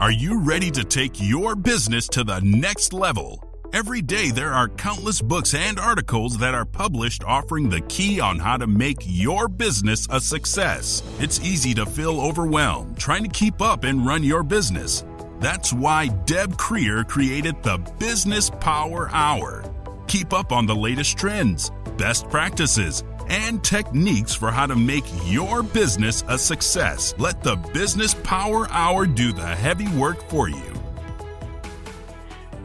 Are you ready to take your business to the next level? Every day there are countless books and articles that are published offering the key on how to make your business a success. It's easy to feel overwhelmed trying to keep up and run your business. That's why Deb Creer created the Business Power Hour. Keep up on the latest trends, best practices, and techniques for how to make your business a success. Let the Business Power Hour do the heavy work for you.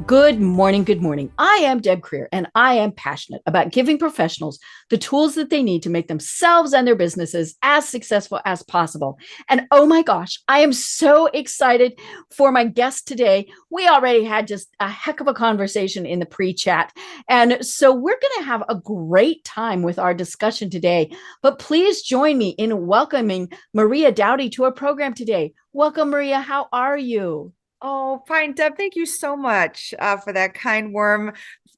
Good morning. Good morning. I am Deb Creer, and I am passionate about giving professionals the tools that they need to make themselves and their businesses as successful as possible. And oh my gosh, I am so excited for my guest today. We already had just a heck of a conversation in the pre-chat. And so we're going to have a great time with our discussion today. But please join me in welcoming Maria Doughty to our program today. Welcome, Maria. How are you? Oh, fine, Deb. Thank you so much for that kind, warm,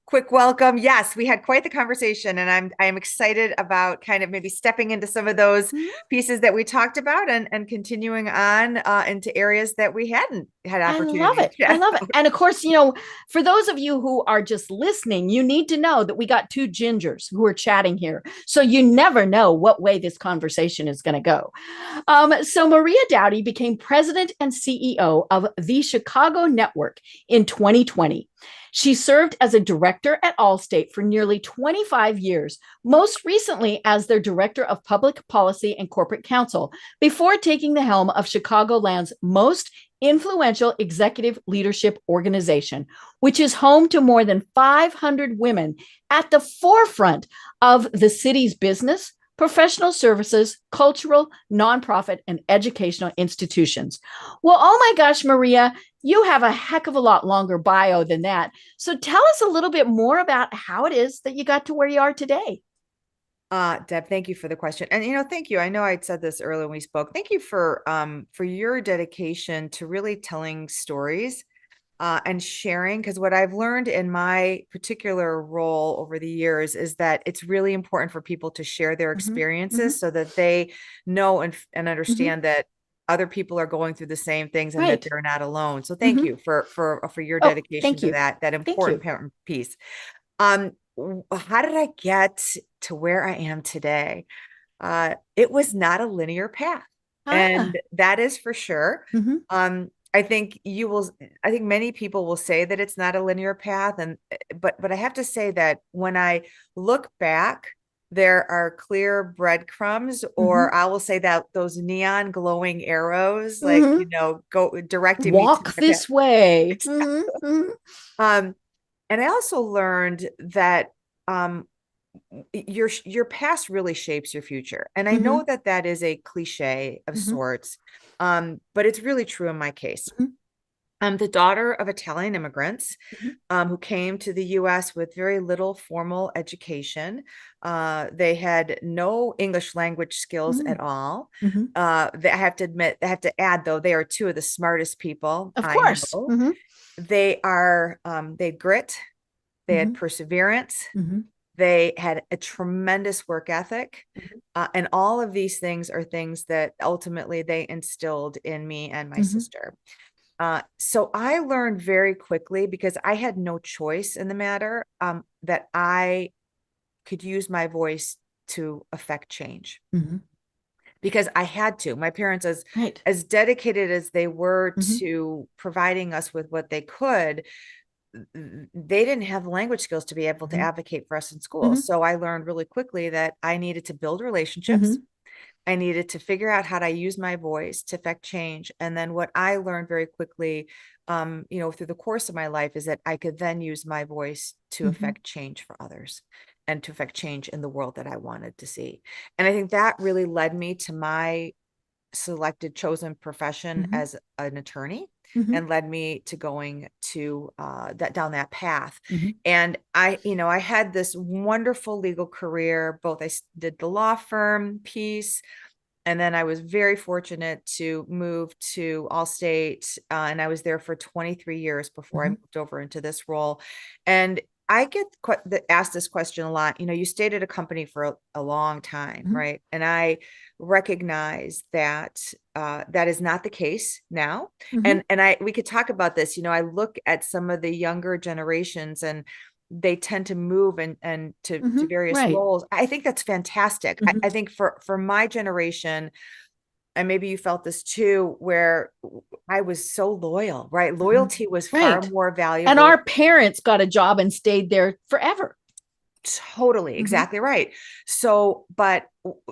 quick welcome. Yes, we had quite the conversation, and I'm excited about kind of maybe stepping into some of those pieces that we talked about and continuing on into areas that we hadn't had opportunity. I love it. I love it. And of course, for those of you who are just listening, you need to know that we got two gingers who are chatting here. So you never know what way this conversation is going to go. So Maria Doughty became president and CEO of the Chicago Network in 2020. She served as a director at Allstate for nearly 25 years, most recently as their director of public policy and corporate counsel, before taking the helm of Chicagoland's most influential executive leadership organization, which is home to more than 500 women at the forefront of the city's business, professional services, cultural, nonprofit, and educational institutions. Well, oh my gosh, Maria, you have a heck of a lot longer bio than that. So tell us a little bit more about how it is that you got to where you are today. Deb, thank you for the question. And, thank you. I know I'd said this earlier when we spoke. Thank you for your dedication to really telling stories and sharing, because what I've learned in my particular role over the years is that it's really important for people to share their experiences so that they know and understand that other people are going through the same things and that they're not alone. So thank you for your dedication to that important piece. How did I get to where I am today? It was not a linear path. And that is for sure. I think many people will say that it's not a linear path. But I have to say that when I look back, there are clear breadcrumbs, or I will say that those neon glowing arrows, go directing walk me this way. And I also learned that your past really shapes your future. And I know that is a cliche of sorts, but it's really true in my case. I'm the daughter of Italian immigrants who came to the U.S. with very little formal education. They had no English language skills at all. I have to add, though, they are two of the smartest people. Of course. They had grit. They had perseverance. They had a tremendous work ethic. And all of these things are things that ultimately they instilled in me and my sister. So I learned very quickly, because I had no choice in the matter, that I could use my voice to affect change. Because I had to. My parents, as dedicated as they were to providing us with what they could, they didn't have language skills to be able to advocate for us in school. So I learned really quickly that I needed to build relationships. I needed to figure out how to use my voice to affect change. And then what I learned very quickly, through the course of my life, is that I could then use my voice to affect change for others and to affect change in the world that I wanted to see. And I think that really led me to my chosen profession as an attorney. And led me to going to down that path. And I had this wonderful legal career. Both I did the law firm piece, and then I was very fortunate to move to Allstate, and I was there for 23 years before I moved over into this role. And I get asked this question a lot. You stayed at a company for a long time, right? And I recognize that that is not the case now. And we could talk about this. I look at some of the younger generations, and they tend to move and to various roles. I think that's fantastic. I think for my generation, and maybe you felt this too, where I was so loyal, right? Loyalty was far more valuable. And our parents got a job and stayed there forever. Totally. Exactly right. So, but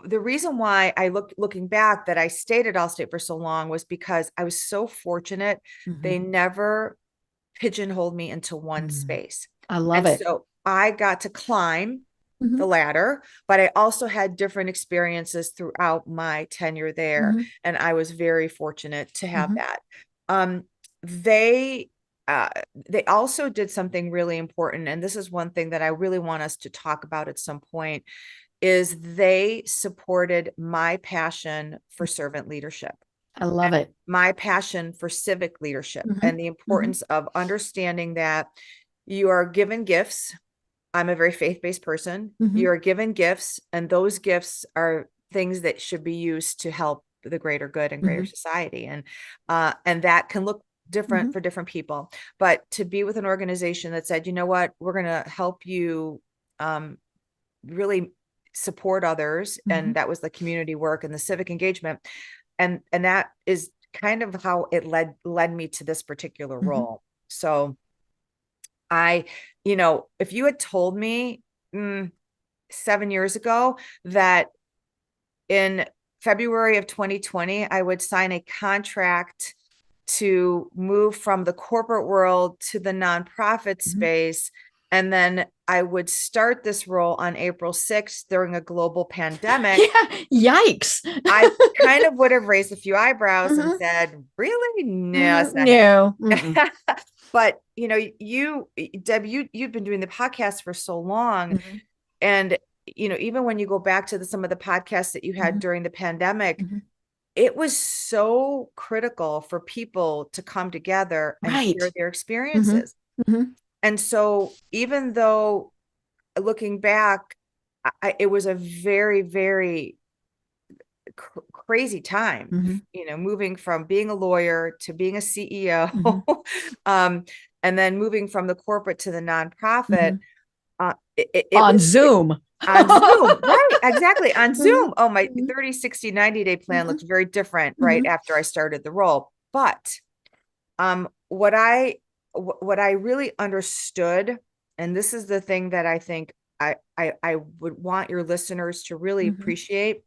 the reason why looking back that I stayed at Allstate for so long was because I was so fortunate. They never pigeonholed me into one space. I love it. So I got to climb the ladder, but I also had different experiences throughout my tenure there. And I was very fortunate to have that. They also did something really important. And this is one thing that I really want us to talk about at some point, is they supported my passion for servant leadership. I love it. My passion for civic leadership and the importance of understanding that you are given gifts. I'm a very faith-based person. You are given gifts, and those gifts are things that should be used to help the greater good and greater society. And that can look different for different people. But to be with an organization that said, you know what, we're going to help you really support others. And that was the community work and the civic engagement. And that is kind of how it led me to this particular role. So if you had told me 7 years ago that in February of 2020, I would sign a contract to move from the corporate world to the nonprofit space, and then I would start this role on April 6th during a global pandemic. Yikes. I kind of would have raised a few eyebrows and said, really? No, it's not. But, Deb, you've been doing the podcast for so long. And, even when you go back to some of the podcasts that you had during the pandemic, it was so critical for people to come together and share their experiences. And so even though looking back, it was a very, very crazy time, moving from being a lawyer to being a CEO, and then moving from the corporate to the nonprofit. On Zoom. On Zoom, right? Exactly. On Zoom. Oh, my 30, 60, 90-day plan looked very different right after I started the role. But what I really understood, and this is the thing that I think I would want your listeners to really appreciate,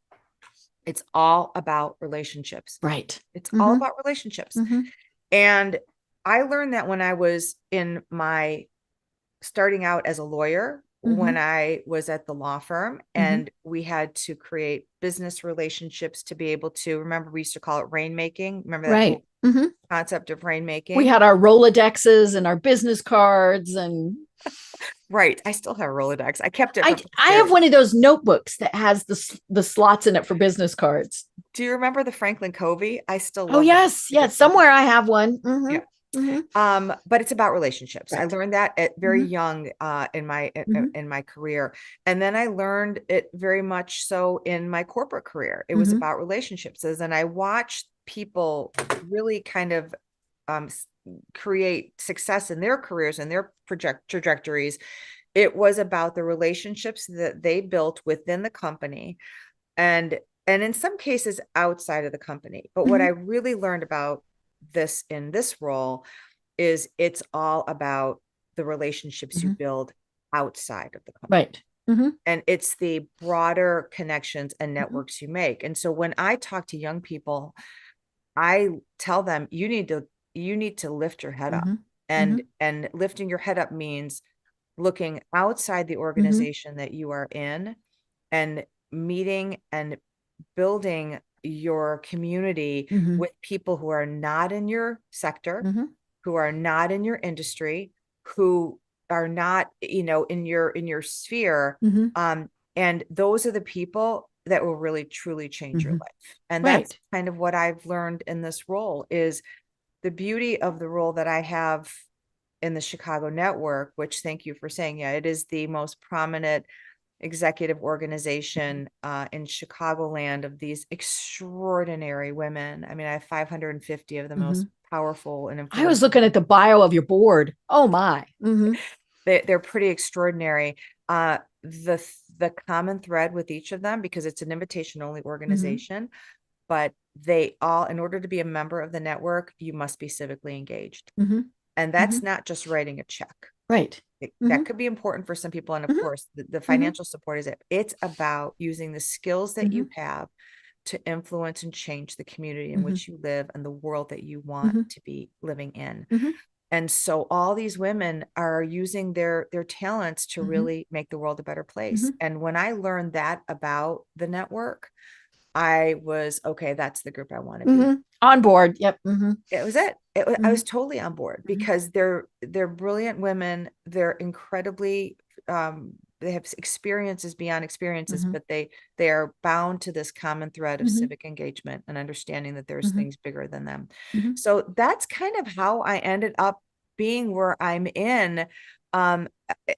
it's all about relationships. Right. It's all about relationships. And I learned that when I was starting out as a lawyer, when I was at the law firm, and we had to create business relationships to be able to, remember, we used to call it rainmaking. Remember that whole concept of rainmaking? We had our Rolodexes and our business cards and. Right. I still have a Rolodex. I kept it. I have one of those notebooks that has the slots in it for business cards. Do you remember the Franklin Covey? I still love Oh, yes. Yes. Somewhere I have one. Yeah. But it's about relationships. Right. I learned that at very young in my career. And then I learned it very much so in my corporate career. It was about relationships. And I watched people really kind of create success in their careers and their trajectories. It was about the relationships that they built within the company and in some cases outside of the company. But what I really learned about this in this role is it's all about the relationships you build outside of the company. Right. And it's the broader connections and networks you make. And so when I talk to young people, I tell them, you need to lift your head up. And lifting your head up means looking outside the organization that you are in and meeting and building your community with people who are not in your sector, who are not in your industry, who are not, in your sphere. And those are the people that will really truly change your life. And that's kind of what I've learned in this role, is the beauty of the role that I have in the Chicago network, which, thank you for saying, it is the most prominent executive organization in Chicagoland of these extraordinary women. I mean, I have 550 of the most powerful and I was influential. looking at the bio of your board. Oh my. They're pretty extraordinary. The common thread with each of them, because it's an invitation only organization, but they all, in order to be a member of the network, you must be civically engaged. And that's not just writing a check. Right. That could be important for some people. And of course, the financial support is it. It's about using the skills that you have to influence and change the community in which you live and the world that you want to be living in. And so all these women are using their talents to really make the world a better place. And when I learned that about the network, I was, okay, that's the group I want to be on board. Yep. It was it. I was totally on board because they're brilliant women. They're incredibly, they have experiences beyond experiences, but they are bound to this common thread of civic engagement and understanding that there's things bigger than them. So that's kind of how I ended up being where I'm in. And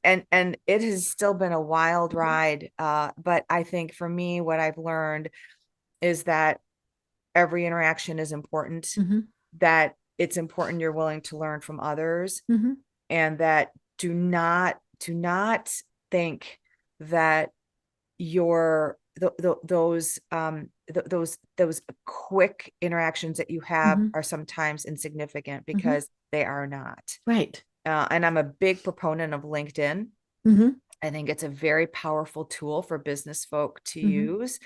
it has still been a wild ride. But I think for me, what I've learned is that every interaction is important, that it's important you're willing to learn from others, and that do not think that those quick interactions that you have are sometimes insignificant, because they are not. Right. And I'm a big proponent of LinkedIn. I think it's a very powerful tool for business folk to use.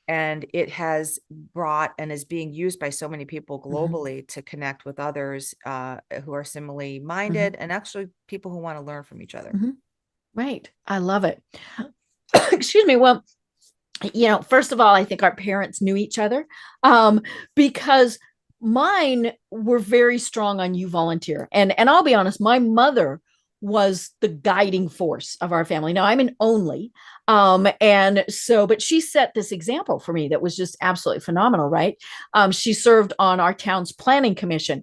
And it has brought and is being used by so many people globally to connect with others who are similarly minded, and actually people who want to learn from each other. Right. I love it. Excuse me. Well, first of all, I think our parents knew each other because mine were very strong on you volunteer. And I'll be honest, my mother was the guiding force of our family. Now I'm an only. But she set this example for me that was just absolutely phenomenal, right? She served on our town's planning commission.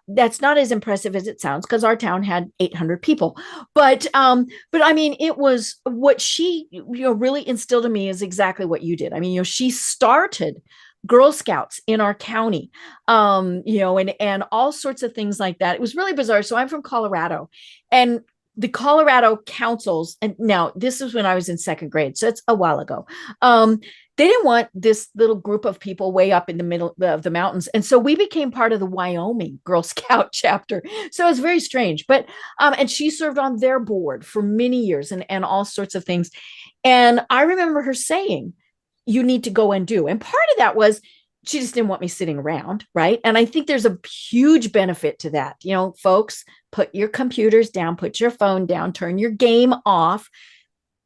That's not as impressive as it sounds, because our town had 800 people. But I mean, it was what she, really instilled in me is exactly what you did. I mean, she started Girl Scouts in our county, and all sorts of things like that. It was really bizarre. So I'm from Colorado, and the Colorado councils, and now this is when I was in second grade, so it's a while ago. They didn't want this little group of people way up in the middle of the mountains. And so we became part of the Wyoming Girl Scout chapter. So it was very strange, but, and she served on their board for many years and all sorts of things. And I remember her saying, you need to go and do. And part of that was she just didn't want me sitting around. Right. And I think there's a huge benefit to that. Folks, put your computers down, put your phone down, turn your game off,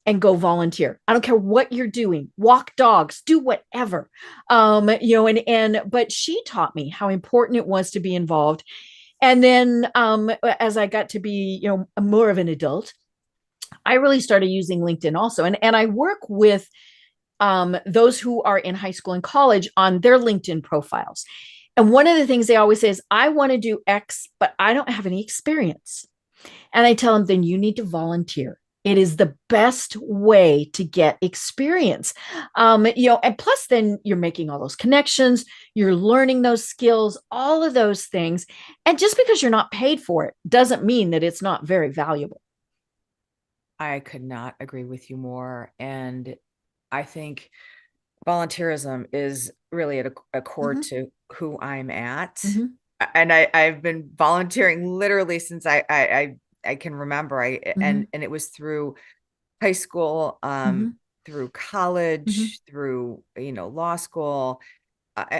and go volunteer. I don't care what you're doing, walk dogs, do whatever. But she taught me how important it was to be involved. And then as I got to be, more of an adult, I really started using LinkedIn also. And I work with those who are in high school and college on their LinkedIn profiles. And one of the things they always say is, I want to do X, but I don't have any experience. And I tell them, then you need to volunteer. It is the best way to get experience. And plus then you're making all those connections, you're learning those skills, all of those things. And just because you're not paid for it doesn't mean that it's not very valuable. I could not agree with you more. And I think volunteerism is really at a core to who I'm at. And I've been volunteering literally since I can remember. And it was through high school, through college, through, law school.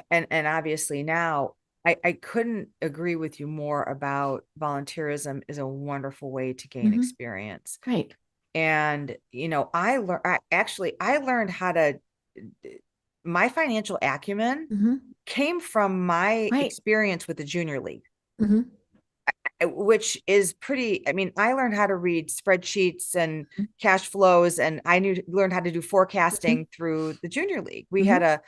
And obviously now I couldn't agree with you more about volunteerism is a wonderful way to gain experience. Right. And, I learned how to, my financial acumen came from my experience with the junior league. Which is pretty, I learned how to read spreadsheets and cash flows, and learned how to do forecasting through the junior league. We had a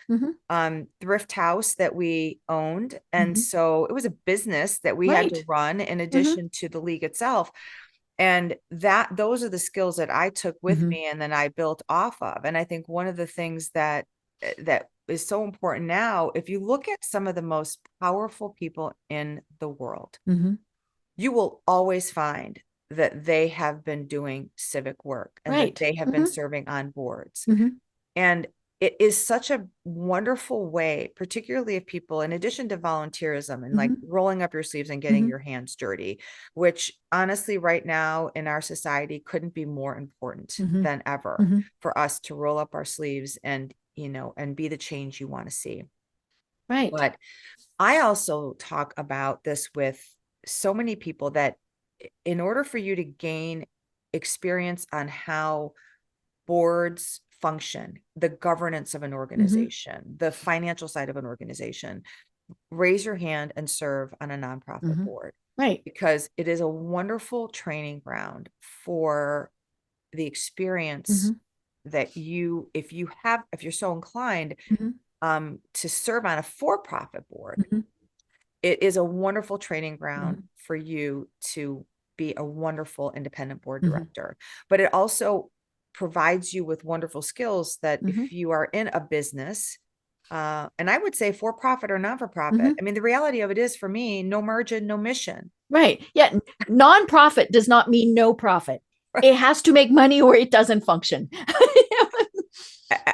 thrift house that we owned. And so it was a business that we had to run in addition to the league itself. And those are the skills that I took with me and then I built off of. And I think one of the things that is so important now, if you look at some of the most powerful people in the world, you will always find that they have been doing civic work and that they have been serving on boards. And it is such a wonderful way, particularly if people, in addition to volunteerism and like rolling up your sleeves and getting your hands dirty, which honestly right now in our society couldn't be more important than ever for us to roll up our sleeves and, you know, and be the change you want to see. Right. But I also talk about this with so many people that in order for you to gain experience on how boards function, the governance of an organization, the financial side of an organization, raise your hand and serve on a nonprofit board. Right. Because it is a wonderful training ground for the experience that you, if you're so inclined to serve on a for-profit board, it is a wonderful training ground for you to be a wonderful independent board director. But it also provides you with wonderful skills that if you are in a business, and I would say for profit or not for profit, I mean, the reality of it is for me, no margin, no mission. Right. Yeah. Nonprofit does not mean no profit. It has to make money or it doesn't function.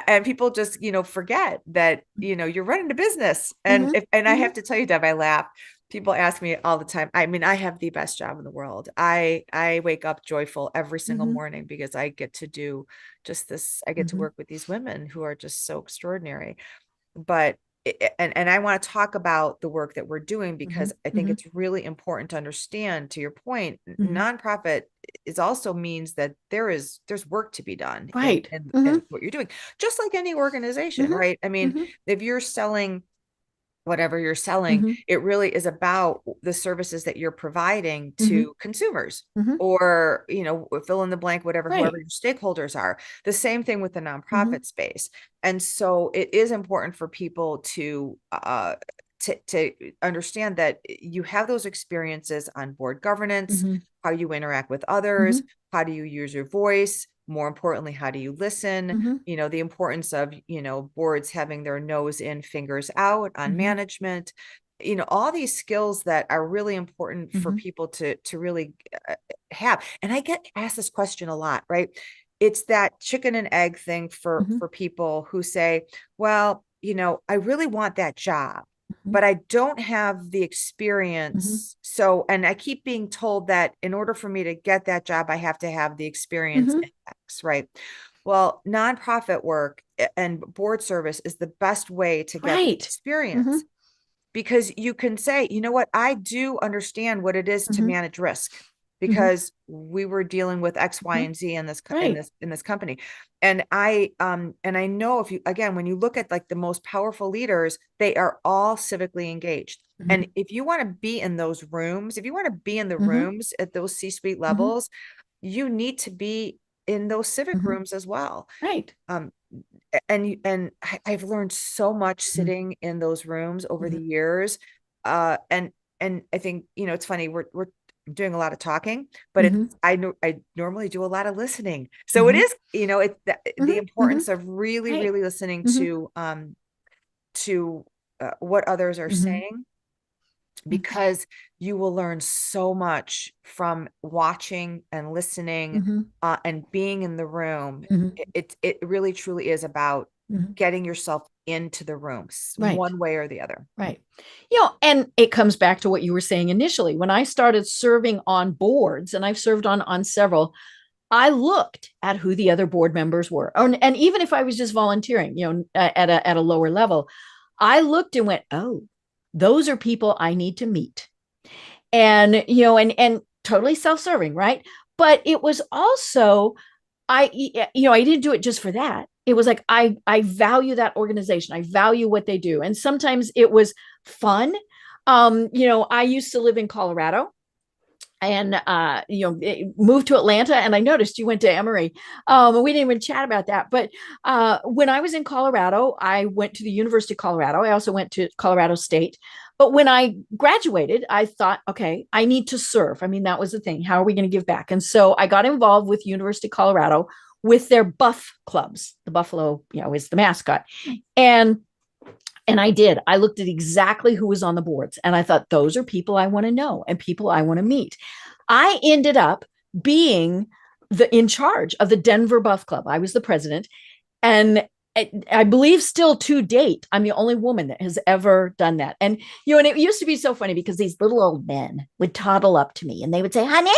And people just, you know, forget that, you know, you're running a business. And I have to tell you, Deb, I laugh. People ask me all the time. I mean, I have the best job in the world. I wake up joyful every single morning because I get to do just this. I get to work with these women who are just so extraordinary. But and I want to talk about the work that we're doing because I think it's really important to understand, to your point, nonprofit is also means that there's work to be done in what you're doing, just like any organization, right? I mean, if you're selling whatever you're selling, it really is about the services that you're providing to consumers or, you know, fill in the blank, whatever, whoever your stakeholders are. The same thing with the nonprofit space. And so it is important for people to understand that you have those experiences on board governance, how you interact with others, how do you use your voice, more importantly, how do you listen? You know, the importance of, you know, boards having their nose in, fingers out on management, you know, all these skills that are really important for people to really have. And I get asked this question a lot, right? It's that chicken and egg thing for people who say, well, you know, I really want that job, but I don't have the experience. So, and I keep being told that in order for me to get that job, I have to have the experience in X, right? Well, nonprofit work and board service is the best way to get the experience because you can say, you know what, I do understand what it is to manage risk because we were dealing with X, Y, and Z in this company. And I know if you, again, when you look at like the most powerful leaders, they are all civically engaged. And if you want to be in those rooms, if you want to be in the rooms at those C-suite levels, you need to be in those civic rooms as well. Right. And I've learned so much sitting in those rooms over the years. And I think, you know, it's funny, we're doing a lot of talking, but I normally do a lot of listening. So it is, you know, it's the importance of really, really listening to what others are saying, because you will learn so much from watching and listening and being in the room. It really truly is about getting yourself into the rooms one way or the other. Right. You know, and it comes back to what you were saying initially. When I started serving on boards, and I've served on several, I looked at who the other board members were. And even if I was just volunteering, you know, at a lower level, I looked and went, oh, those are people I need to meet. And, you know, and totally self-serving, right? But it was also, I didn't do it just for that. It was like, I value that organization. I value what they do. And sometimes it was fun. You know, I used to live in Colorado. and moved to Atlanta. And I noticed you went to Emory. We didn't even chat about that. But when I was in Colorado, I went to the University of Colorado. I also went to Colorado State. But when I graduated, I thought, okay, I need to serve. I mean, that was the thing. How are we going to give back? And so I got involved with University of Colorado with their buff clubs. The buffalo, is the mascot. And I did. I looked at exactly who was on the boards, and I thought, those are people I want to know and people I want to meet. I ended up being in charge of the Denver Buff Club. I was the president. And I believe still to date, I'm the only woman that has ever done that. And, and it used to be so funny because these little old men would toddle up to me and they would say, honey,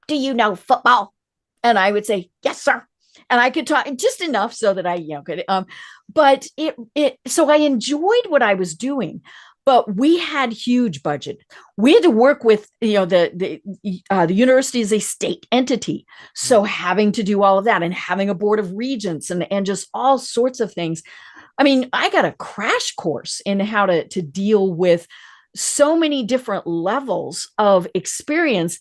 do you know football? And I would say, yes, sir. And I could talk just enough so that I, could, but so I enjoyed what I was doing, but we had huge budget. We had to work with, the university is a state entity. So having to do all of that and having a board of regents and just all sorts of things. I mean, I got a crash course in how to deal with so many different levels of experience.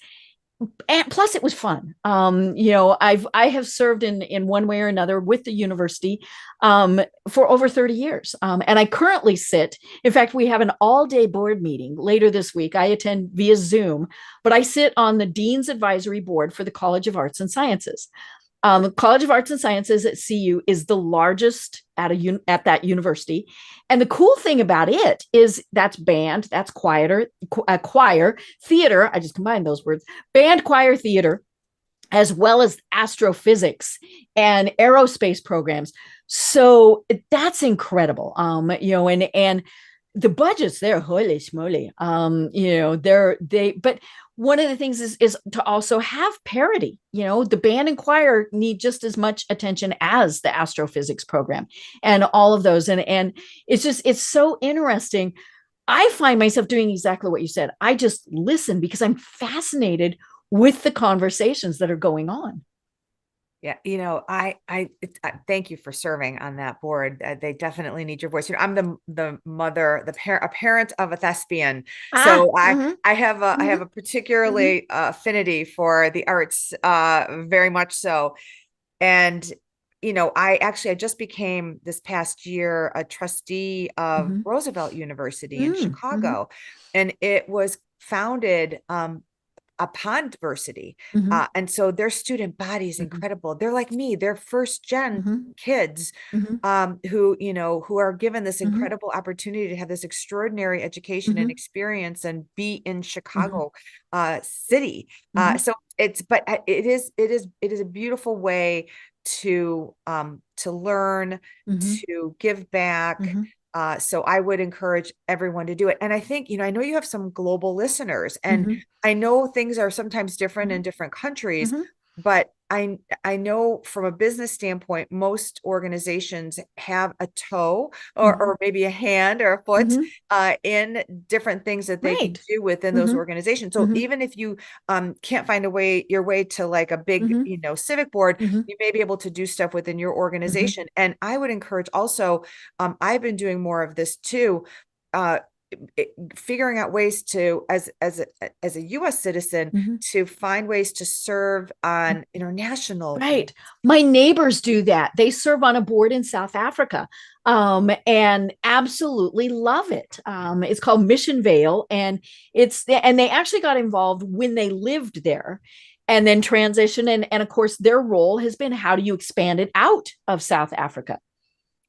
And plus it was fun. I have served in one way or another with the university for over 30 years. And I currently sit, in fact, we have an all-day board meeting later this week. I attend via Zoom, but I sit on the Dean's Advisory Board for the College of Arts and Sciences. The College of Arts and Sciences at CU is the largest at that university. And the cool thing about it is that's band, that's choir, theater. I just combined those words, band, choir, theater, as well as astrophysics and aerospace programs. So that's incredible. And the budgets there, holy schmoly, but one of the things is to also have parity. The band and choir need just as much attention as the astrophysics program and all of those. And it's so interesting. I find myself doing exactly what you said. I just listen because I'm fascinated with the conversations that are going on. Yeah, I thank you for serving on that board. They definitely need your voice. I'm the mother, a parent of a thespian, so I have a particularly affinity for the arts, very much so. And I just became this past year a trustee of Roosevelt University in Chicago, and it was founded upon diversity. And so their student body is incredible. They're like me, they're first gen kids who are given this incredible opportunity to have this extraordinary education and experience and be in Chicago city. So it is a beautiful way to learn, to give back. So I would encourage everyone to do it. And I think, I know you have some global listeners, and I know things are sometimes different in different countries, but I know from a business standpoint, most organizations have a toe or maybe a hand or a foot in different things that they can do within those organizations. So even if you can't find your way to like a big, civic board, you may be able to do stuff within your organization. And I would encourage also, I've been doing more of this too, figuring out ways to, as a U.S. citizen, to find ways to serve on international. Right. My neighbors do that. They serve on a board in South Africa, and absolutely love it. It's called Mission Vale, and they actually got involved when they lived there and then transitioned. And of course, their role has been, how do you expand it out of South Africa?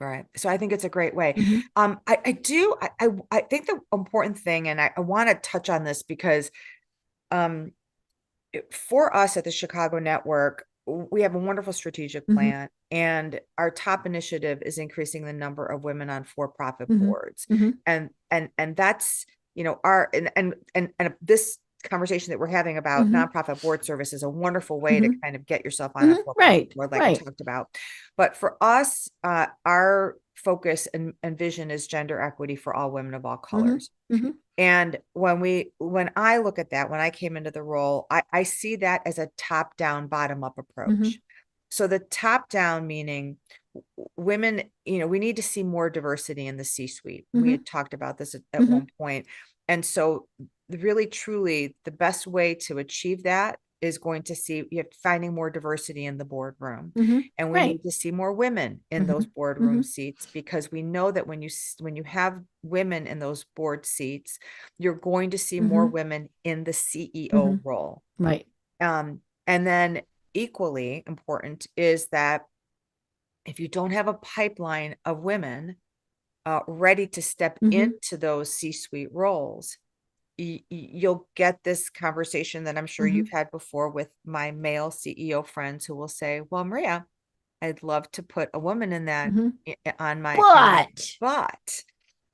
Right. So I think it's a great way. I think the important thing, and I want to touch on this because for us at the Chicago Network, we have a wonderful strategic plan, and our top initiative is increasing the number of women on for-profit boards. And that's, and this conversation that we're having about nonprofit board service is a wonderful way to kind of get yourself on a for-profit board, like we talked about. But for us, our focus and vision is gender equity for all women of all colors. And when I look at that, when I came into the role, I see that as a top-down, bottom-up approach. So the top-down meaning women, we need to see more diversity in the C-suite. We had talked about this at one point. And so really, truly, the best way to achieve that is going to see you have finding more diversity in the boardroom. And we need to see more women in those boardroom seats, because we know that when you have women in those board seats, you're going to see more women in the CEO role. Right. And then equally important is that if you don't have a pipeline of women ready to step into those C-suite roles, you'll get this conversation that I'm sure you've had before with my male CEO friends who will say, well, Maria, I'd love to put a woman in that on my but.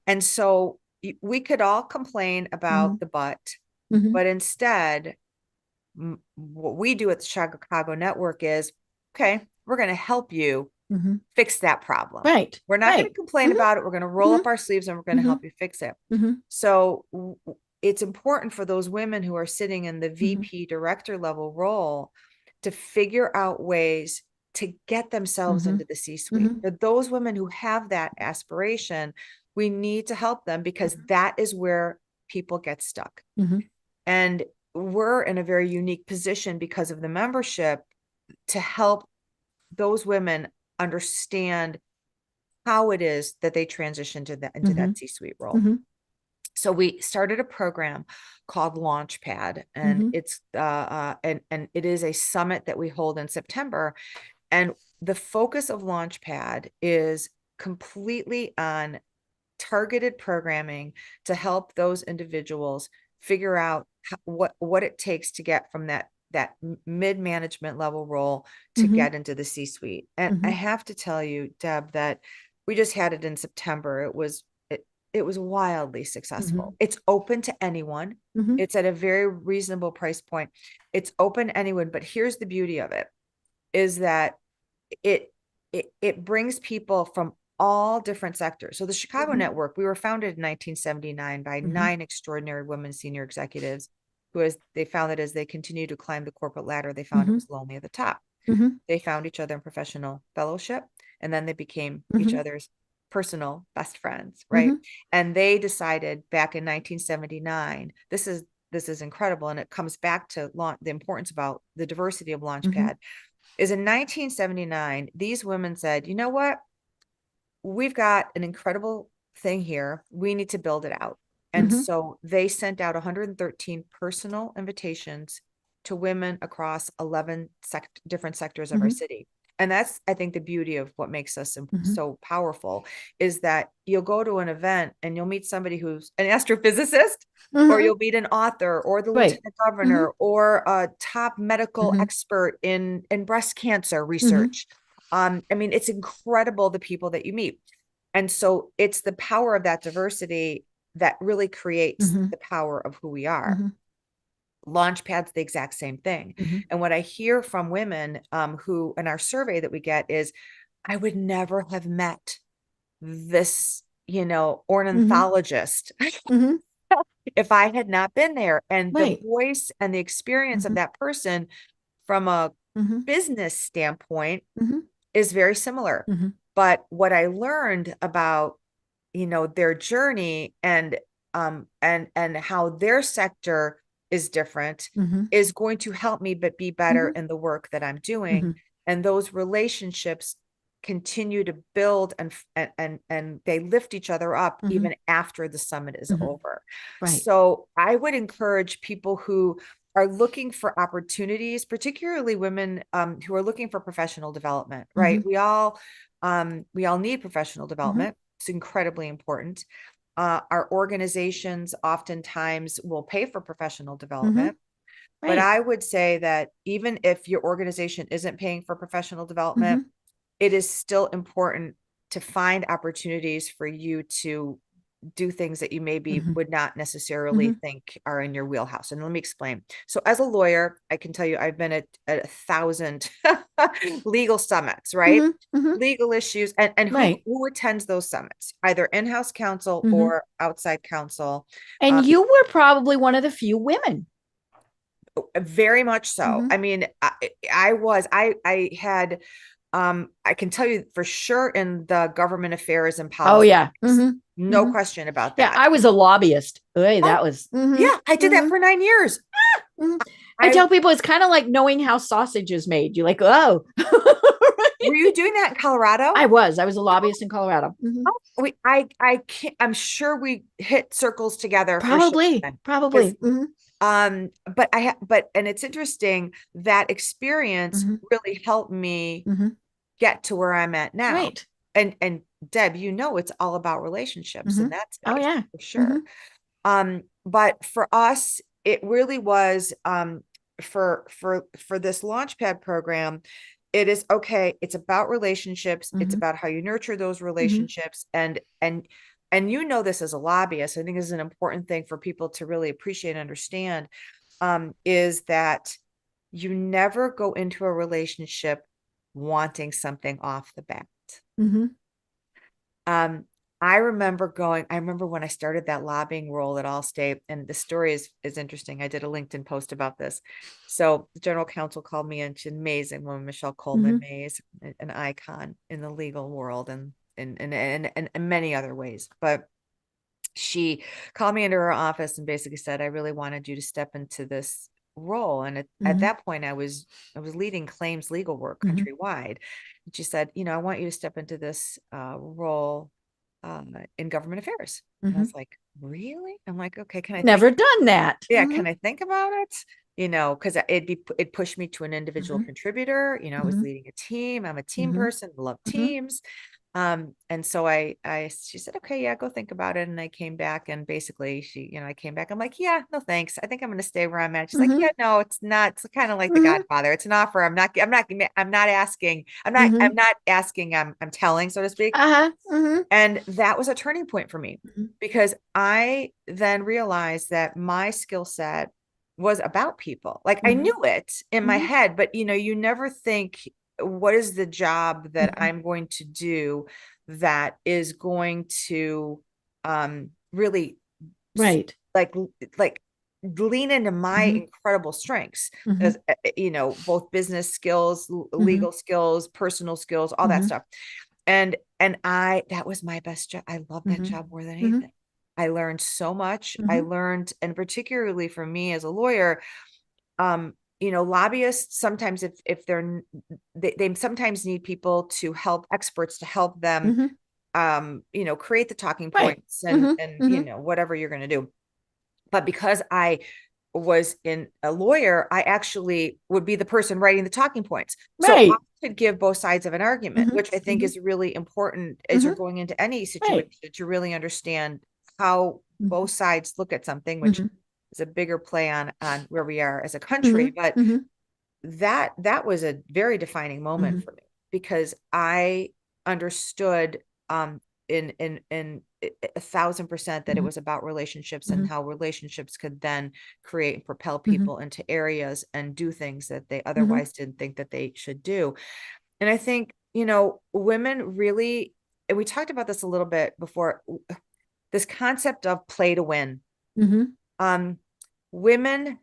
And so we could all complain about the but instead, what we do at the Chicago Network is, okay, we're going to help you fix that problem. Right. We're not going to complain about it. We're going to roll up our sleeves and we're going to help you fix it. So it's important for those women who are sitting in the VP director level role to figure out ways to get themselves into the C-suite. For those women who have that aspiration, we need to help them, because that is where people get stuck. And we're in a very unique position because of the membership to help those women understand how it is that they transition into that C-suite role. So we started a program called Launchpad, and it's and it is a summit that we hold in September. And the focus of Launchpad is completely on targeted programming to help those individuals figure out what it takes to get from that mid-management level role to get into the C-suite. And I have to tell you, Deb, that we just had it in September. It was wildly successful. It's open to anyone. It's at a very reasonable price point. It's open to anyone, but here's the beauty of it, is that it brings people from all different sectors. So the Chicago Network, we were founded in 1979 by 9 extraordinary women senior executives who, as they found that as they continued to climb the corporate ladder, they found it was lonely at the top. They found each other in professional fellowship, and then they became each other's personal best friends, right? And they decided back in 1979, this is incredible, and it comes back to the importance about the diversity of Launchpad, is in 1979, these women said, you know what? We've got an incredible thing here. We need to build it out. And so they sent out 113 personal invitations to women across 11 different sectors of our city. And that's, I think, the beauty of what makes us so powerful, is that you'll go to an event and you'll meet somebody who's an astrophysicist, or you'll meet an author, or the lieutenant governor, or a top medical expert in breast cancer research. I mean, it's incredible, the people that you meet. And so it's the power of that diversity that really creates the power of who we are. Launchpad's the exact same thing. And what I hear from women who, in our survey that we get, is, I would never have met this, ornithologist if I had not been there. And the voice and the experience of that person from a business standpoint is very similar. But what I learned about, their journey and how their sector is different is going to help me be better in the work that I'm doing. And those relationships continue to build, and they lift each other up even after the summit is over. So I would encourage people who are looking for opportunities, particularly women who are looking for professional development, right? We all need professional development. It's incredibly important. Our organizations oftentimes will pay for professional development. But I would say that even if your organization isn't paying for professional development, it is still important to find opportunities for you to do things that you maybe would not necessarily think are in your wheelhouse. And let me explain. So as a lawyer, I can tell you, I've been at 1,000 legal summits, right? Legal issues. And who attends those summits? Either in-house counsel or outside counsel. And you were probably one of the few women. Very much so. I mean, I had I can tell you for sure in the government affairs and Oh, policy. yeah. No question about Yeah, that. I was a lobbyist. Oy, that was. Yeah, I did that for 9 years. I tell people it's kind of like knowing how sausage is made. You're like, oh. Were you doing that in Colorado? I was a lobbyist in Colorado. I can't, I'm sure we hit circles together. Probably. But and it's interesting that experience really helped me get to where I'm at now. Right. And Deb, it's all about relationships, and that's nice, oh yeah, for sure. But for us, it really was for this Launchpad program. It is okay. It's about relationships. It's about how you nurture those relationships. And this as a lobbyist, I think is an important thing for people to really appreciate and understand, is that you never go into a relationship wanting something off the bat. I remember when I started that lobbying role at Allstate, and the story is interesting. I did a LinkedIn post about this. So the general counsel called me in. She's an amazing woman, Michelle Coleman Mays, an icon in the legal world and in many other ways. But she called me into her office and basically said, I really wanted you to step into this role. And at that point, I was leading claims legal work countrywide. And she said, I want you to step into this role in government affairs. And I was like, really? I'm like, okay, can I never done that? Yeah. Can I think about it? Because it pushed me to an individual contributor. I was leading a team. I'm a team person, love teams. And so she said, okay, yeah, go think about it. And I came back, and basically I came back. I'm like, yeah, no, thanks. I think I'm going to stay where I'm at. She's like, yeah, no, it's not. It's kind of like The Godfather. It's an offer. I'm not asking. I'm telling, so to speak. And that was a turning point for me, because I then realized that my skill set was about people. Like I knew it in my head, but you never think, what is the job that I'm going to do that is going to really like lean into my incredible strengths, as both business skills, legal skills, personal skills, all that stuff. And that was my best job. I love that job more than anything. I learned so much. I learned, and particularly for me as a lawyer, lobbyists sometimes, if they sometimes need people to help, experts to help them, create the talking points and whatever you're going to do. But because I was a lawyer, I actually would be the person writing the talking points. So I could give both sides of an argument, which I think is really important as you're going into any situation, to really understand how both sides look at something, which is a bigger play on where we are as a country. But that was a very defining moment for me, because I understood in 1,000% that it was about relationships, and how relationships could then create and propel people into areas and do things that they otherwise didn't think that they should do. And I think, women really, and we talked about this a little bit before, this concept of play to win. Women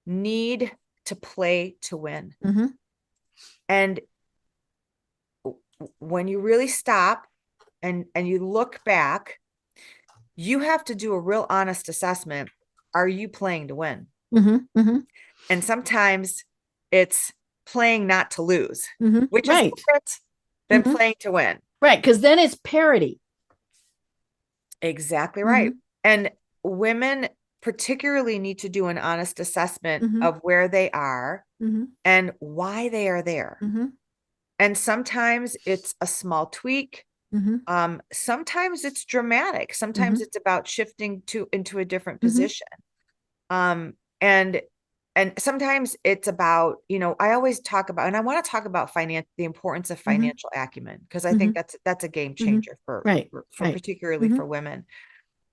need to play to win. And when you really stop and you look back, you have to do a real honest assessment. Are you playing to win? And sometimes it's playing not to lose, which is different than playing to win. Right. Because then it's parity. Exactly right. And women particularly need to do an honest assessment of where they are and why they are there. And sometimes it's a small tweak. Sometimes it's dramatic. Sometimes it's about shifting into a different position. And sometimes it's about, I always talk about, and I want to talk about the importance of financial acumen, because I think that's a game changer for particularly for women.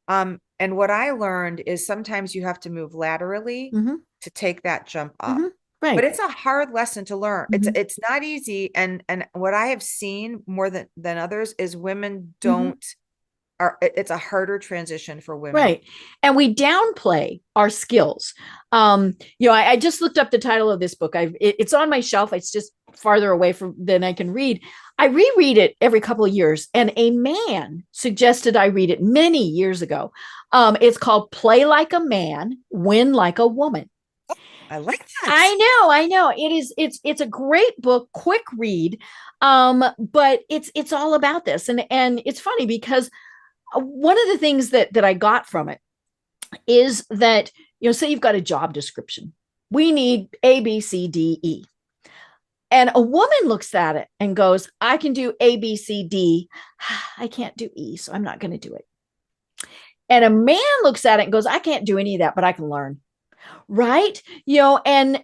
And what I learned is sometimes you have to move laterally to take that jump up. But it's a hard lesson to learn. It's not easy. And what I have seen more than others is women it's a harder transition for women. Right. And we downplay our skills. I just looked up the title of this book. It's on my shelf. It's just farther away from than I can read. I reread it every couple of years, and a man suggested I read it many years ago. It's called Play Like a Man, Win Like a Woman. I like that. I know. It is, it's a great book, quick read. But it's all about this. And it's funny because one of the things that I got from it is that, say you've got a job description. We need A, B, C, D, E. And a woman looks at it and goes, I can do A, B, C, D. I can't do E, so I'm not going to do it. And a man looks at it and goes, I can't do any of that, but I can learn. Right. And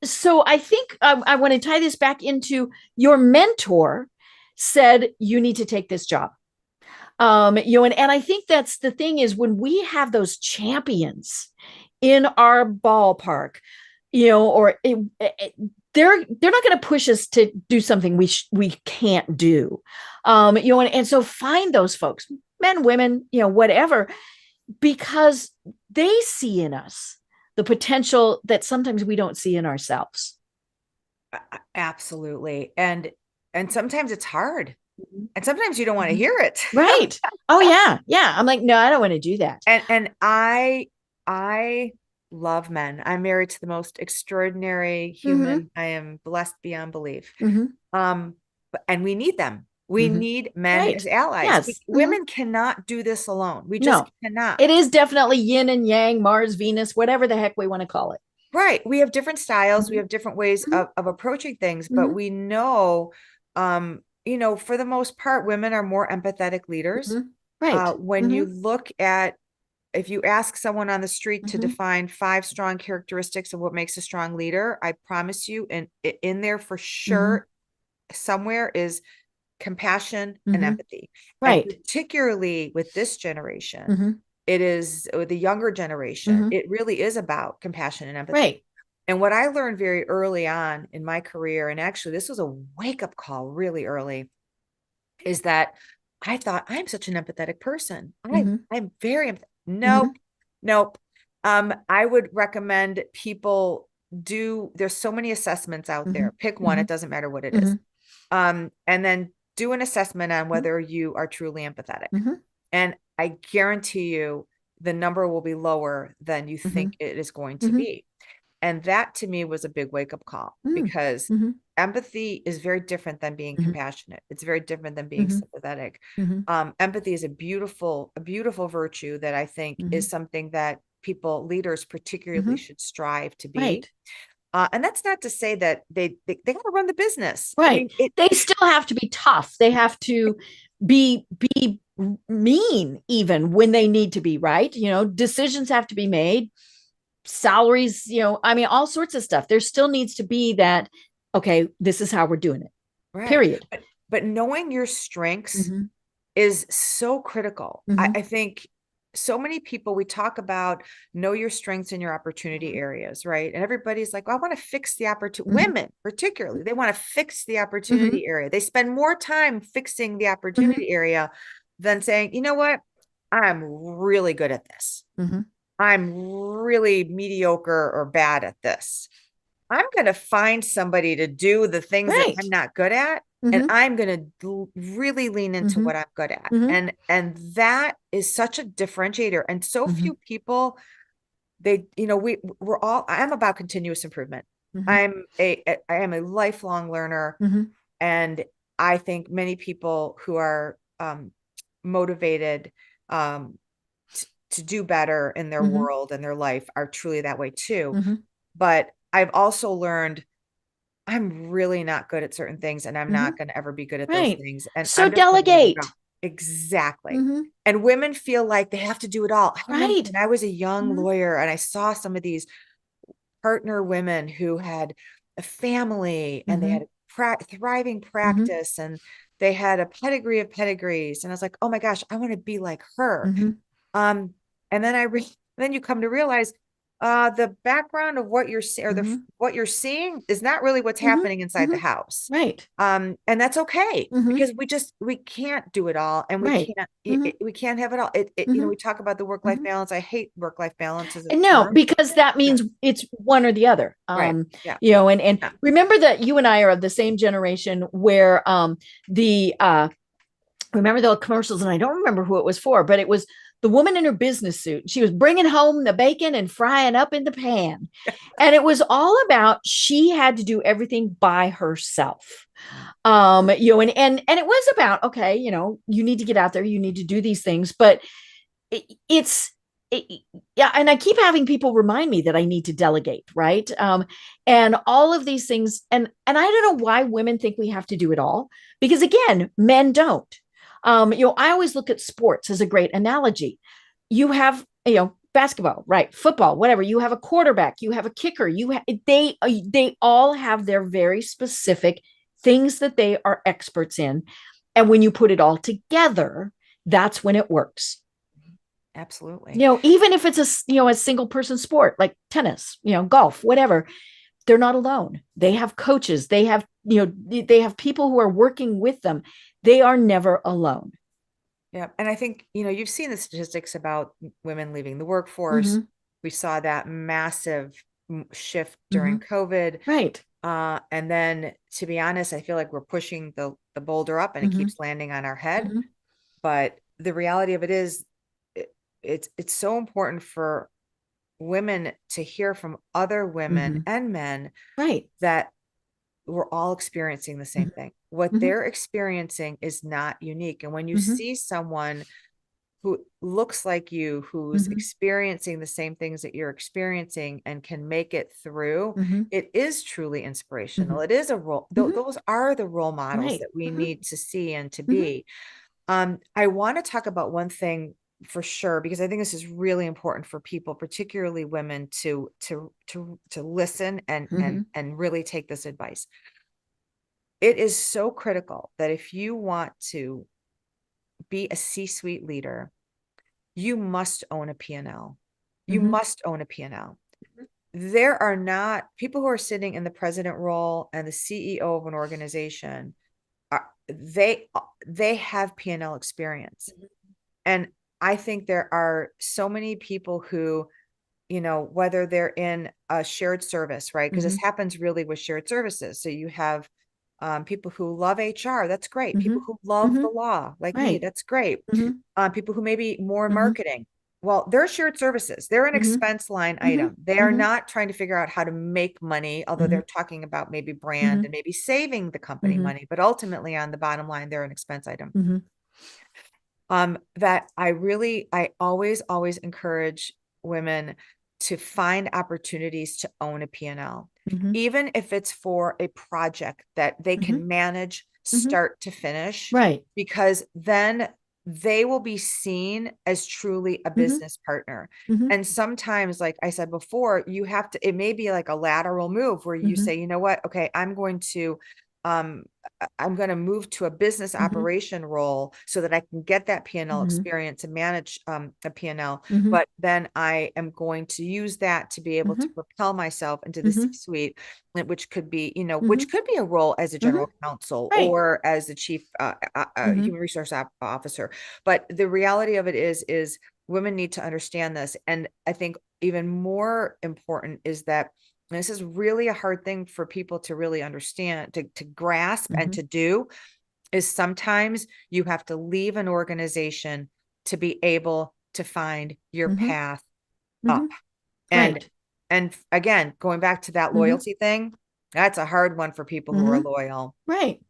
so I think I want to tie this back into your mentor said, you need to take this job. And I think that's the thing is when we have those champions in our ballpark, they're not going to push us to do something we can't do. And so find those folks, men, women, whatever, because they see in us the potential that sometimes we don't see in ourselves. Absolutely. And sometimes it's hard. And sometimes you don't want to hear it. Right. Oh yeah. Yeah. I'm like, no, I don't want to do that. And I love men. I'm married to the most extraordinary human. I am blessed beyond belief. And we need them. We need men as allies. Yes. Women cannot do this alone. We just cannot. It is definitely yin and yang, Mars, Venus, whatever the heck we want to call it. Right. We have different styles. We have different ways of approaching things, but we know, for the most part, women are more empathetic leaders. Right. When you look at, if you ask someone on the street to define 5 strong characteristics of what makes a strong leader, I promise you, and in there for sure, somewhere is compassion and empathy. Right. And particularly with this generation, it is with the younger generation. It really is about compassion and empathy. Right. And what I learned very early on in my career, and actually this was a wake-up call really early, is that I thought, I'm such an empathetic person. I'm very Nope. I would recommend people there's so many assessments out there. Pick one, it doesn't matter what it is. And then do an assessment on whether you are truly empathetic. And I guarantee you the number will be lower than you think it is going to be. And that to me was a big wake-up call because empathy is very different than being compassionate. It's very different than being sympathetic. Empathy is a beautiful virtue that I think is something that leaders particularly should strive to be. Right. And that's not to say that they got to run the business. Right. I mean, they still have to be tough. They have to be mean even when they need to be, right? Decisions have to be made. Salaries, all sorts of stuff. There still needs to be that, okay, this is how we're doing it. Right. Period. But knowing your strengths is so critical. I think so many people, we talk about know your strengths and your opportunity areas, right? And everybody's like, well, I want to fix the opportunity. Women, particularly, they want to fix the opportunity area. They spend more time fixing the opportunity area than saying, you know what? I'm really good at this. I'm really mediocre or bad at this. I'm going to find somebody to do the things that I'm not good at. And I'm going to really lean into what I'm good at. And that is such a differentiator. And so few people, I'm about continuous improvement. I am a lifelong learner. And I think many people who are motivated to do better in their world and their life are truly that way too. But I've also learned I'm really not good at certain things and I'm not going to ever be good at those things. And so delegate. Exactly. And women feel like they have to do it all. When I was a young lawyer and I saw some of these partner women who had a family and they had a thriving practice and they had a pedigree of pedigrees. And I was like, oh my gosh, I want to be like her. And then then you come to realize the background of what you're seeing, or what you're seeing is not really what's happening inside the house. Right. And that's okay, because we can't do it all, and Right. we can't have it all. You know, we talk about the work-life balance. I hate work-life balance as a No, term. because that means it's one or the other. Right. Yeah. You know, and remember that you and I are of the same generation where remember the commercials, and I don't remember who it was for, but it was the woman in her business suit. She was bringing home the bacon and frying up in the pan. And it was all about, she had to do everything by herself. You know, and it was about, okay, you know, you need to get out there, you need to do these things, but yeah. And I keep having people remind me that I need to delegate. Right. And all of these things. And I don't know why women think we have to do it all, because again, men don't. You know, I always look at sports as a great analogy. You have, you know, basketball, right? Football, whatever. You have a quarterback, you have a kicker, they all have their very specific things that they are experts in. And when you put it all together, that's when it works. Absolutely. You know, even if it's a single person sport like tennis, you know, golf, whatever, they're not alone. They have coaches, they have, you know, they have people who are working with them. They are never alone. Yeah. And I think, you know, you've seen the statistics about women leaving the workforce. We saw that massive shift during COVID. Right. And then, to be honest, I feel like we're pushing the boulder up, and it keeps landing on our head. But the reality of it is, it's so important for women to hear from other women and men, right, that we're all experiencing the same thing. What they're experiencing is not unique. And when you see someone who looks like you, who's experiencing the same things that you're experiencing and can make it through, it is truly inspirational. It is a role. Those are the role models that we need to see and to be. I want to talk about one thing for sure, because I think this is really important for people, particularly women, to listen and really take this advice. It is so critical that if you want to be a C-suite leader, you must own a P&L. You must own a P&L. There are not people who are sitting in the president role and the CEO of an organization. They have P&L experience. And I think there are so many people who, you know, whether they're in a shared service, right? Because this happens really with shared services. So you have people who love HR, that's great. People who love the law, like me, that's great. People who may be more in marketing. Well, they're shared services. They're an expense line item. They are not trying to figure out how to make money, although they're talking about maybe brand and maybe saving the company money, but ultimately on the bottom line, they're an expense item. That I always encourage women to find opportunities to own a P&L, even if it's for a project that they can manage start to finish, right? Because then they will be seen as truly a business partner. And sometimes, like I said before, you have to, it may be like a lateral move where you say, you know what, okay, I'm going to move to a business operation role so that I can get that P&L experience and manage a P&L. But then I am going to use that to be able to propel myself into the C-suite, which could be, you know, which could be a role as a general counsel or as the chief human resource officer. But the reality of it is women need to understand this. And I think even more important is that, and this is really a hard thing for people to really understand, to grasp and to do, is sometimes you have to leave an organization to be able to find your path up. And again, going back to that loyalty thing, that's a hard one for people who are loyal. Right.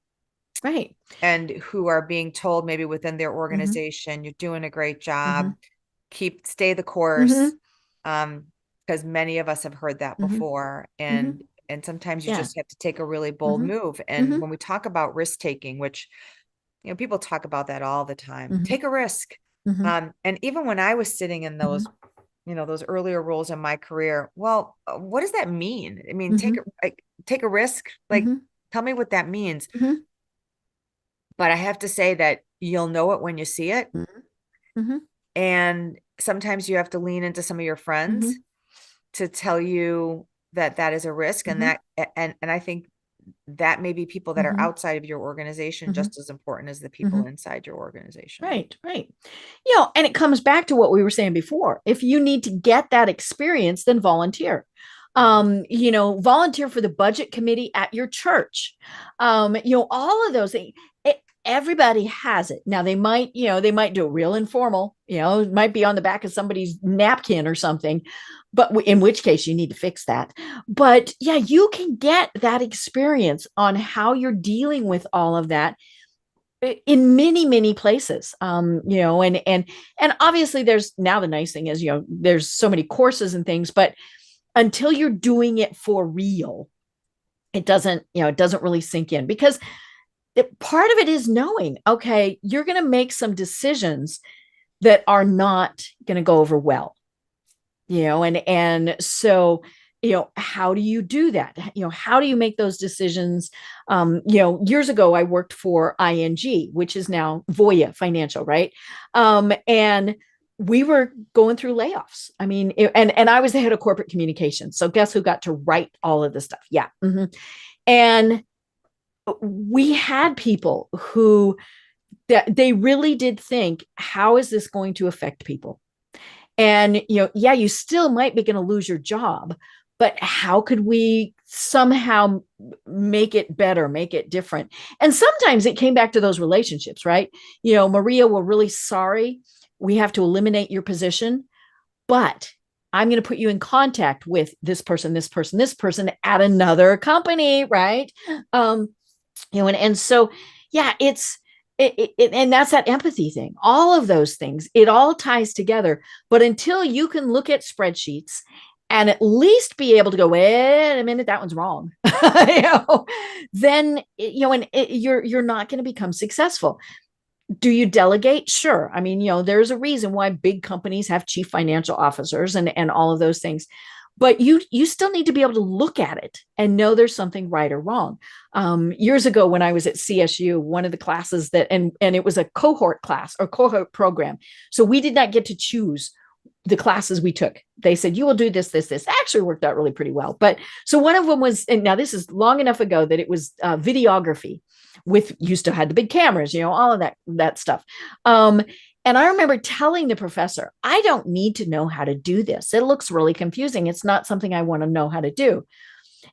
And who are being told maybe within their organization, you're doing a great job, stay the course. Because many of us have heard that before. And sometimes you just have to take a really bold move. And when we talk about risk taking, which, you know, people talk about that all the time, take a risk. And even when I was sitting in those, you know, those earlier roles in my career, well, what does that mean? I mean, take a risk, like, tell me what that means. But I have to say that you'll know it when you see it. And sometimes you have to lean into some of your friends. to tell you that that is a risk, and that, and I think that may be people that are outside of your organization just as important as the people inside your organization. Right, right. And it comes back to what we were saying before. If you need to get that experience, then volunteer. Volunteer for the budget committee at your church. All of those things. Everybody has it. Now they might do it real informal, it might be on the back of somebody's napkin or something, but in which case you need to fix that. But yeah, you can get that experience on how you're dealing with all of that in many, many places. And obviously there's, now the nice thing is, there's so many courses and things, but until you're doing it for real, it doesn't really sink in, because part of it is knowing, okay, you're going to make some decisions that are not going to go over well, and so, how do you do that? How do you make those decisions? Years ago, I worked for ING, which is now Voya Financial, right? And we were going through layoffs. I mean, and I was the head of corporate communications. So guess who got to write all of this stuff? Yeah. And we had people who that they really did think, how is this going to affect people? And, you still might be going to lose your job, but how could we somehow make it better, make it different? And sometimes it came back to those relationships, right? Maria, we're really sorry. We have to eliminate your position, but I'm going to put you in contact with this person, this person, this person at another company, right? And so, yeah, and that's that empathy thing. All of those things, it all ties together. But until you can look at spreadsheets and at least be able to go, wait a minute, that one's wrong, then you're not going to become successful. Do you delegate? Sure. I mean, there's a reason why big companies have chief financial officers and all of those things. But you still need to be able to look at it and know there's something right or wrong. Years ago, when I was at CSU, one of the classes and it was a cohort class or cohort program. So we did not get to choose the classes we took. They said, you will do this, this, this. Actually worked out really pretty well. But so one of them was, and now this is long enough ago that it was videography you still had the big cameras, all of that stuff. And I remember telling the professor, I don't need to know how to do this. It looks really confusing. It's not something I want to know how to do.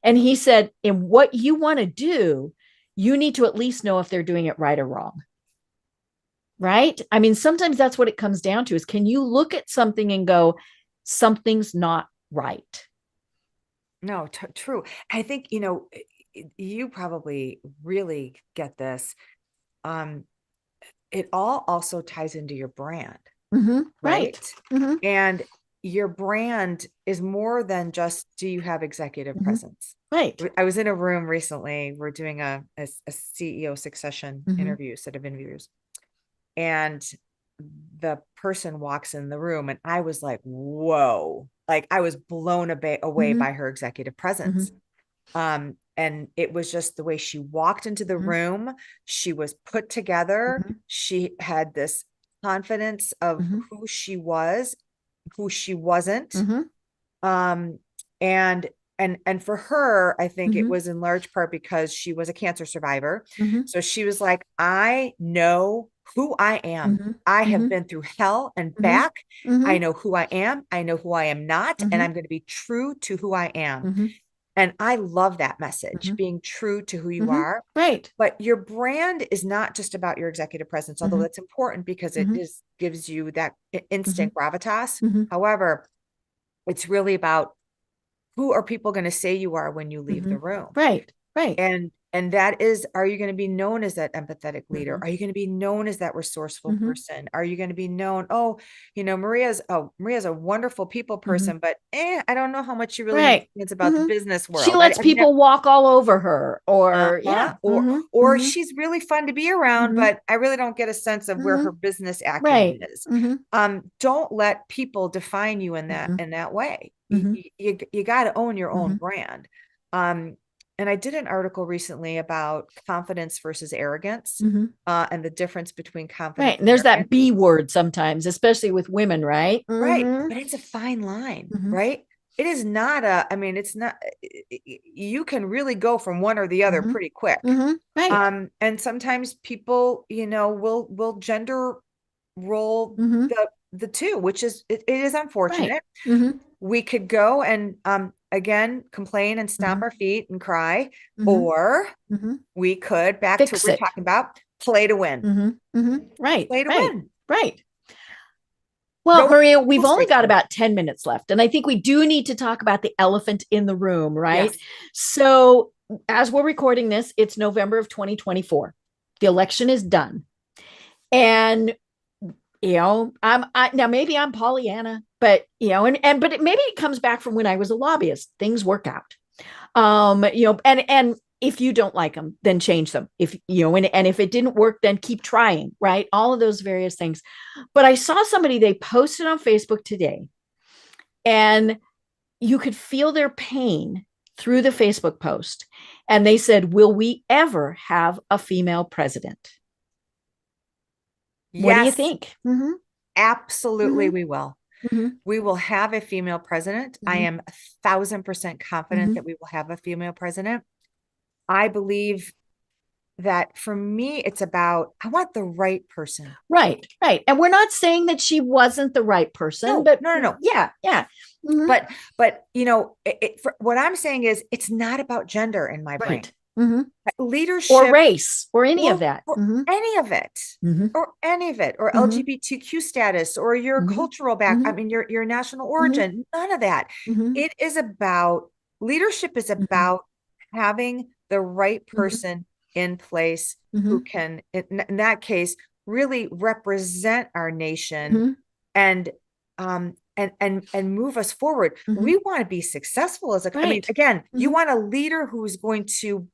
And he said, in what you want to do, you need to at least know if they're doing it right or wrong. Right? I mean, sometimes that's what it comes down to, is can you look at something and go, something's not right? No, true. I think, you probably really get this. It all also ties into your brand, right? And your brand is more than just, do you have executive presence? Right. I was in a room recently. We're doing a CEO succession set of interviews. And the person walks in the room and I was like, whoa, like I was blown away by her executive presence. And it was just the way she walked into the room. She was put together. She had this confidence of who she was, who she wasn't. And for her, I think it was in large part because she was a cancer survivor. So she was like, I know who I am. I have been through hell and back. I know who I am. I know who I am not. And I'm going to be true to who I am. And I love that message, being true to who you are. Right. But your brand is not just about your executive presence, although that's important because it gives you that instant gravitas. However, it's really about, who are people going to say you are when you leave the room? Right. Right. And that is, are you going to be known as that empathetic leader? Are you going to be known as that resourceful person? Are you going to be known, Maria's a wonderful people person, but I don't know how much she really understands about the business world. She lets people walk all over her, or or she's really fun to be around, but I really don't get a sense of where her business acumen is. Don't let people define you in that way. You got to own your own brand. And I did an article recently about confidence versus arrogance, and the difference between confidence. Right. And there's that B word sometimes, especially with women, right? Right. But it's a fine line, right? it is not I mean, it's not, you can really go from one or the other pretty quick. Right. And sometimes people, will gender role the two, which is, it is unfortunate. Right. We could go and, again, complain and stomp our feet and cry, or we could, back to what we're talking about, play to win. Right. Play to Right. win. Right. Well, No, Maria, we've only got straightforward. about 10 minutes left, and I think we do need to talk about the elephant in the room, right? Yes. So, as we're recording this, it's November of 2024. The election is done. And now maybe I'm Pollyanna, but maybe it comes back from when I was a lobbyist. Things work out. And if you don't like them, then change them. If and if it didn't work, then keep trying, right? All of those various things. But I saw somebody, they posted on Facebook today, and you could feel their pain through the Facebook post. And they said, will we ever have a female president? What do you think? Absolutely, we will. We will have a female president. I am 1,000% confident that we will have a female president. I believe that for me, it's about, I want the right person. Right. And we're not saying that she wasn't the right person, but no. Yeah. But what I'm saying is, it's not about gender in my brain. Leadership or race or any of that. Any of it, or LGBTQ status, or your cultural I mean, your national origin, none of that. It is about, leadership is about having the right person in place who can, in that case, really represent our nation and move us forward. We want to be successful as a, I mean, again, you want a leader who's going to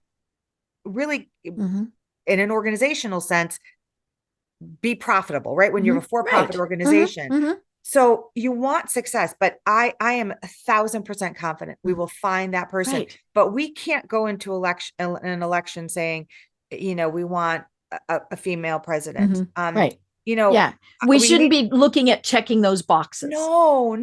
really, in an organizational sense, be profitable, right? When you have a for-profit organization. So you want success, but I am 1,000% confident we will find that person. But we can't go into an election saying, we want a female president. We shouldn't be looking at checking those boxes. No.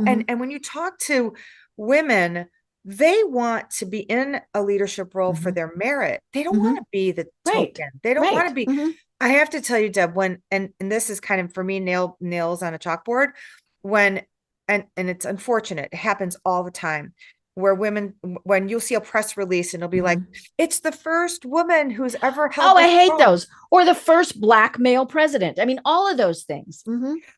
And when you talk to women, they want to be in a leadership role for their merit. They don't want to be the token. They don't want to be. I have to tell you, Deb, and this is kind of, for me, nails on a chalkboard, and it's unfortunate, it happens all the time, where women, when you'll see a press release and it'll be like, it's the first woman who's ever held. Oh, I hate those. Or the first Black male president. I mean, all of those things.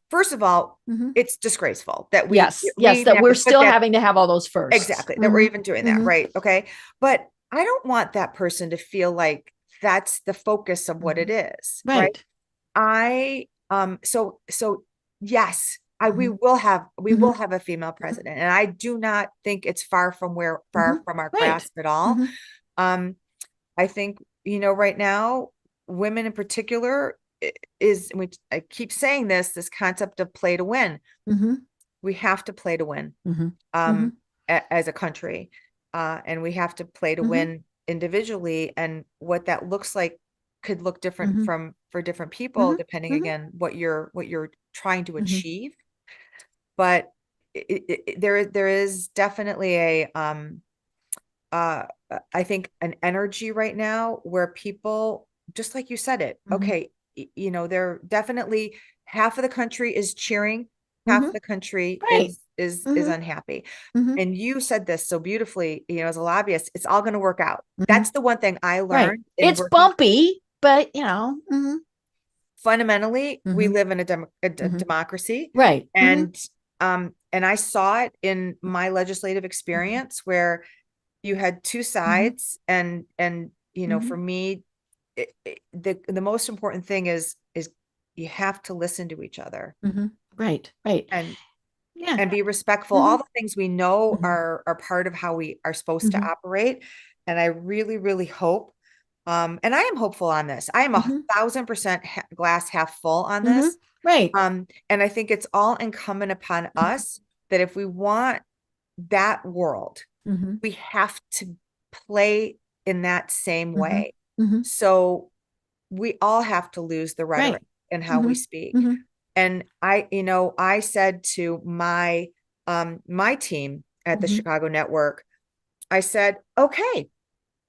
First of all, it's disgraceful that that we're still having to have all those first. Exactly. That we're even doing that. Right. Okay. But I don't want that person to feel like that's the focus of what it is. Right. So yes, we will have a female president, and I do not think it's far from our grasp at all. I think, right now, women in particular I keep saying this concept of play to win. We have to play to win, as a country, and we have to play to win individually, and what that looks like could look different for different people, depending again what you're trying to achieve. But there is definitely I think an energy right now where people, just like you said it, okay, they're definitely, half of the country is cheering, half of the country is unhappy. And you said this so beautifully, as a lobbyist, it's all going to work out. That's the one thing I learned. It's bumpy, but fundamentally, we live in a democracy. Right. And I saw it in my legislative experience where you had two sides, and for me, the most important thing is you have to listen to each other. Right. And be respectful. All the things we know are part of how we are supposed to operate. And I really, really hope, and I am hopeful on this. I am 1,000% glass half full on this. Right. And I think it's all incumbent upon us that if we want that world, we have to play in that same way. So we all have to lose the rhetoric in how we speak. And I said to my team, at the Chicago Network, I said, okay,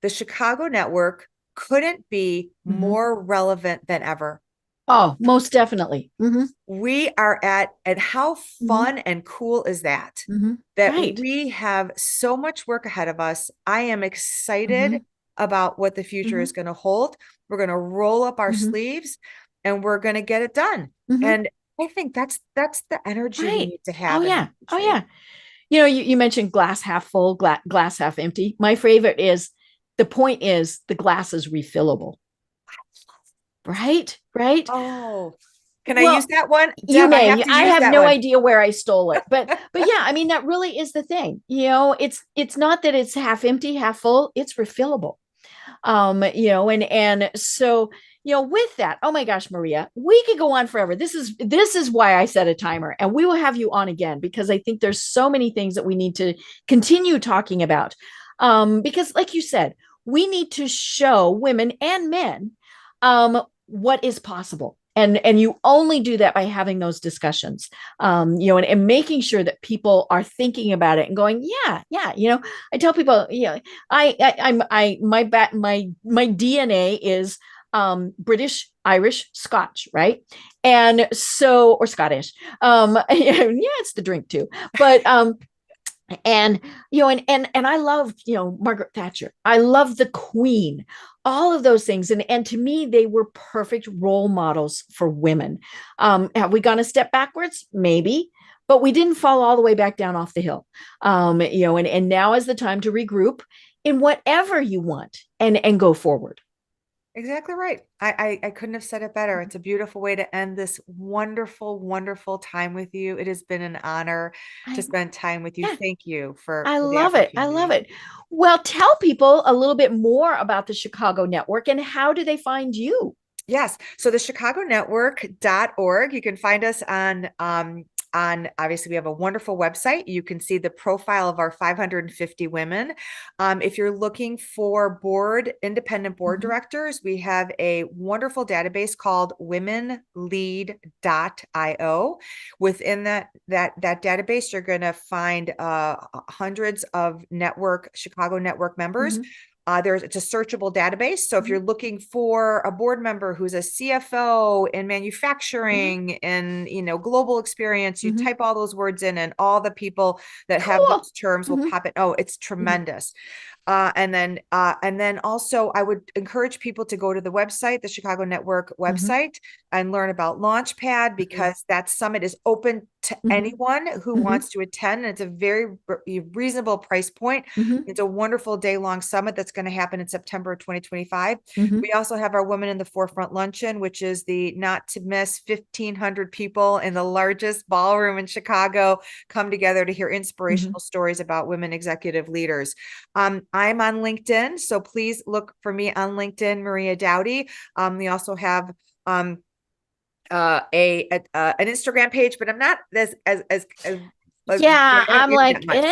the Chicago Network couldn't be more relevant than ever. Oh, most definitely. We are and how fun and cool is that? That Right. we have so much work ahead of us. I am excited about what the future is going to hold. We're going to roll up our sleeves and we're going to get it done. And I think that's the energy we need to have. Oh, yeah. Oh, yeah. You know, you mentioned glass half full, glass half empty. My favorite is the point is the glass is refillable. Right. Oh, can I use that one? Deb, you may. I have no one. idea where I stole it, but yeah, I mean, that really is the thing. You know, it's not that it's half empty, half full. It's refillable. You know, and so, you know, with that, oh my gosh, Maria, we could go on forever. This is why I set a timer, and we will have you on again because I think there's so many things that we need to continue talking about. Because like you said, we need to show women and men what is possible. And you only do that by having those discussions, you know, and making sure that people are thinking about it and going, yeah, you know, I tell people, my DNA is British, Irish, Scotch, right? And so, or Scottish, yeah, it's the drink too, but and you know, and I love, you know, Margaret Thatcher. I love the Queen, all of those things, and to me, they were perfect role models for women. Have we gone a step backwards? Maybe, but we didn't fall all the way back down off the hill. You know, and now is the time to regroup in whatever you want and go forward. Exactly right. I couldn't have said it better. It's a beautiful way to end this wonderful, wonderful time with you. It has been an honor to spend time with you. Yeah. Thank you for I the love it. I love it. Well, tell people a little bit more about the Chicago Network and how do they find you? Yes. So the ChicagoNetwork.org, you can find us on obviously we have a wonderful website. You can see the profile of our 550 women. If you're looking for independent board directors, we have a wonderful database called womenlead.io. Within that database, you're going to find hundreds of Chicago Network members. It's a searchable database. So if you're looking for a board member who's a CFO in manufacturing and, you know, global experience, you type all those words in and all the people that have those terms will pop it. Oh, it's tremendous. And then also I would encourage people to go to the website, the Chicago Network website, and learn about Launchpad because that summit is open to anyone who wants to attend. And it's a very reasonable price point. It's a wonderful day-long summit that's going to happen in September of 2025. We also have our Women in the Forefront Luncheon, which is the not to miss 1,500 people in the largest ballroom in Chicago come together to hear inspirational stories about women executive leaders. I'm on LinkedIn, so please look for me on LinkedIn, Maria Doughty. We also have an Instagram page, but I'm not as I'm like, but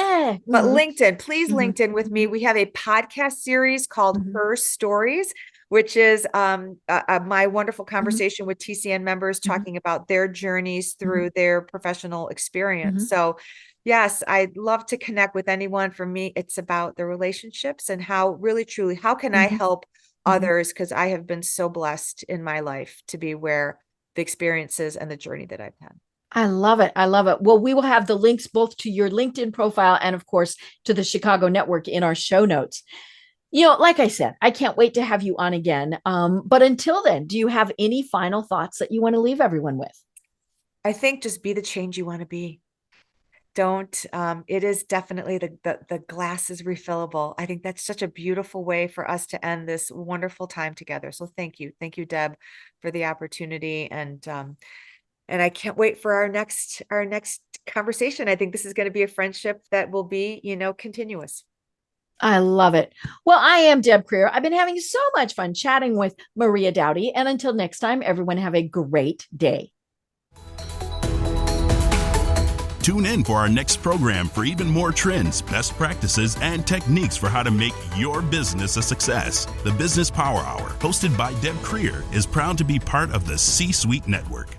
LinkedIn, please LinkedIn with me. We have a podcast series called Her Stories, which is my wonderful conversation with TCN members talking about their journeys through their professional experience. So yes, I'd love to connect with anyone. For me, it's about the relationships and how really, truly, how can I help others? Because I have been so blessed in my life to be where the experiences and the journey that I've had. I love it. I love it. Well, we will have the links both to your LinkedIn profile and, of course, to the Chicago Network in our show notes. You know, like I said, I can't wait to have you on again. But until then, do you have any final thoughts that you want to leave everyone with? I think just be the change you want to be. It is definitely the glass is refillable. I think that's such a beautiful way for us to end this wonderful time together. So thank you, Deb, for the opportunity. And I can't wait for our next conversation. I think this is going to be a friendship that will be, you know, continuous. I love it. Well, I am Deb Creer. I've been having so much fun chatting with Maria Doughty. And until next time, everyone have a great day. Tune in for our next program for even more trends, best practices, and techniques for how to make your business a success. The Business Power Hour, hosted by Deb Creer, is proud to be part of the C-Suite Network.